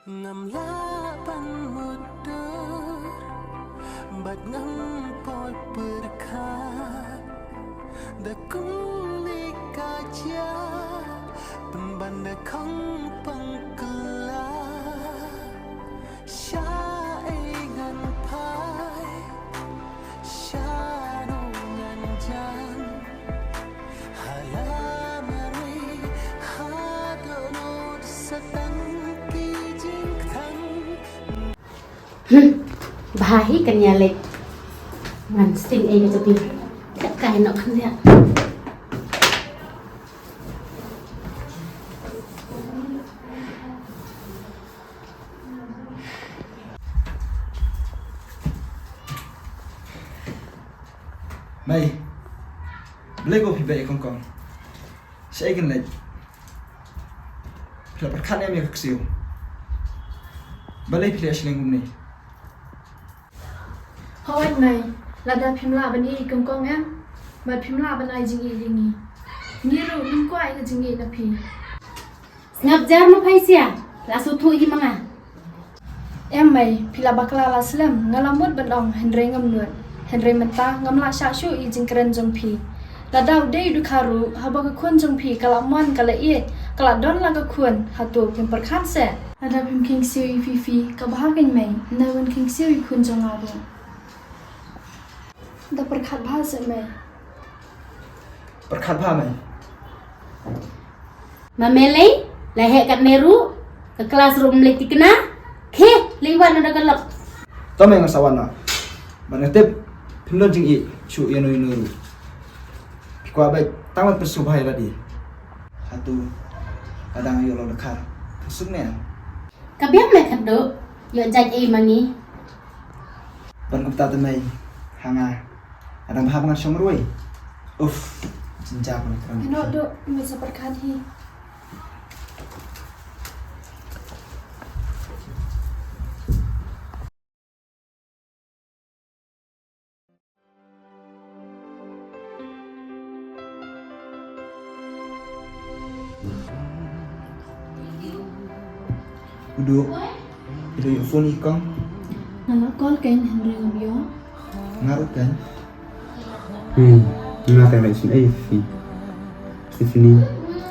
ngầm lá ban mundur bat ngam pot berkat da kulik kaca pembanda kong pengkela syaigan pai syanungan jan halamari hadonod satang Bahi kan nyalek man sting ai ka tapi tak kai nak kan dia Mai boleh kau pergi kong kong saya kan lagi kalau perkan yang aku kesiu boleh pilih asli ngumni Hoi này là đợt phim lạ bên y công công em, mà phim lạ bên ai chính y đi nghi rồi liên quan cái chính y là phim. ngap jar no phai sia la su thu hi manga Em mày phila bakla la slam ngalamut bên ông Henry ngam nuat, Henry menta ngam la sha shu y chính keren jong phi. La dau dei du kharu haba ka khun jong phi kala mon kala ye kala don la ka khun hatu pim perkhan se. Ada phim king siu y fifi ka bahagen mày na wen king siu y khun jong ado. Da perkhat bahasa mày. perkan apa mai mamele la he kat neru ke classroom le tikna ke liwan ada kalap tome yang sawana mana tep pindon jing i chu yanu yanu pikwa baik tamat persubhay lagi hatu kadang yo lo lekar sumne kabiam le khat do yo jaj ai mangi ban kupta temai hanga adang bahab ngan song ruai cinca pun kerang Ano do bisa perkhat hi. duduk itu phone ikong Nala call kan Henry ngam yo. ngaruh kan Nga tayo sin ay fi Stephanie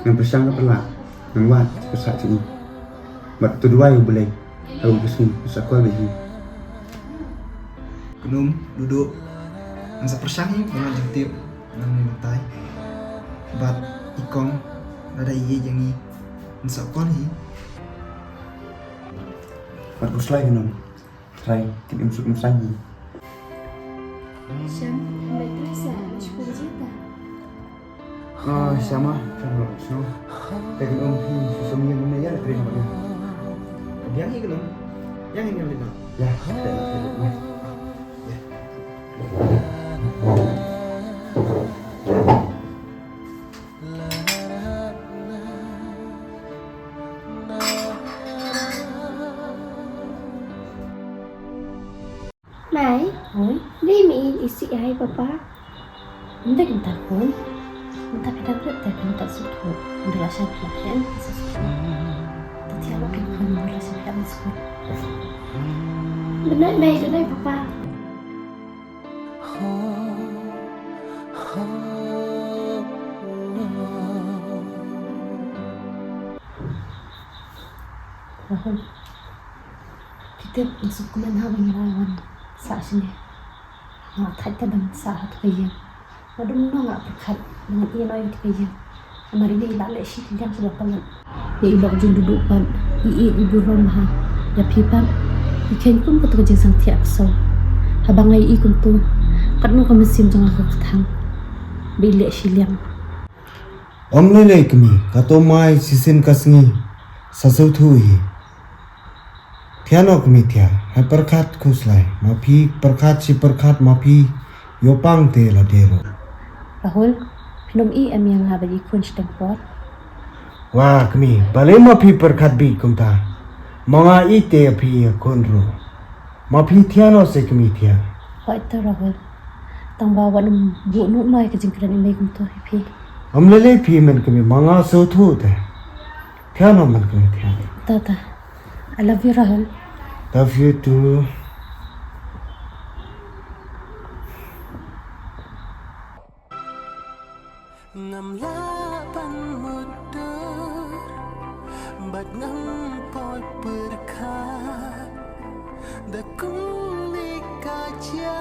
ng persang ka pala ng wat sa sini mat tudwa yung boleh aku kesini sa ko behi Gunung duduk nang sa persangi dengan jentip nang mintai bat ikong ada iye jangi nsa kon hi mat ko slay gunung try kim im suk sangi Siam, baik terasa mashkul jita. sama sama so tapi hi susumnya mana ya terima kasih yang ini gunung yang ini gunung ya Này, oi đi mi isi ai papa? unda kita pun unda kita pun tak kan tak suatu unda rasa pelakon sesuatu tapi apa kan pun unda rasa pelakon sesuatu Bên đây đến đây papa. Rahul kita masuk ke mana bangirawan saat sini nggak tahu dan saat kaya madum nggak berkat dengan ia lain kaya amari ini ilah lesi yang sudah kalah ya ilah jun dudukan ibu rumah ya pipan ikan pun ketuk jeng sang tiak so habang ai ikun tu kat nu kami sim jang aku ketang bilik siliam. Om lele kami kato mai sisin kasngi sasau thui. Tiano kami tia hai perkat kuslai mapi perkat si perkat mapi yopang te la dero. Rahul, pinum i em yang habadi kunch tempor. Wah kami balai mapi perkat bi kumta. Mga ite api konro. Mapi tiano se kami tia. Hoi ta Rahul. Tang bawa bu nu noi ke jingkran imei kum to pi. Om lele pi men kami mga so thu te. Tiano men kami tia. Tata. I love you Rahul. Love you too. ngầm lá ban mundur bat ngam poi berkat da kuli kaja.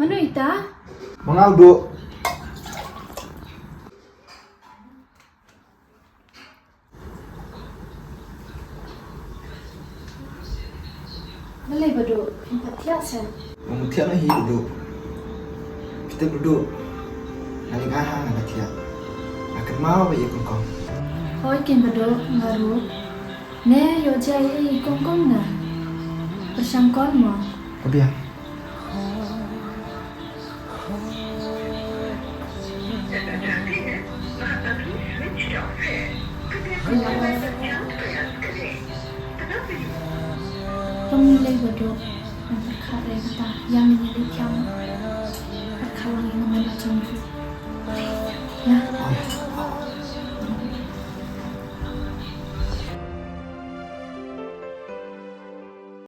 Manu ita? Mga udo. Malay badu, empat sen. Memutiak lagi duduk. Kita duduk. Nali ngaha nang tiak. Akan mau ba ikon kong. Hoi kin badu ngaru. Ne yo jai kong na. Bersangkon mo. Kebiang. Pemilih badu yang berkarya kata yang menyedihkan. Berkalang yang macam itu. Ya.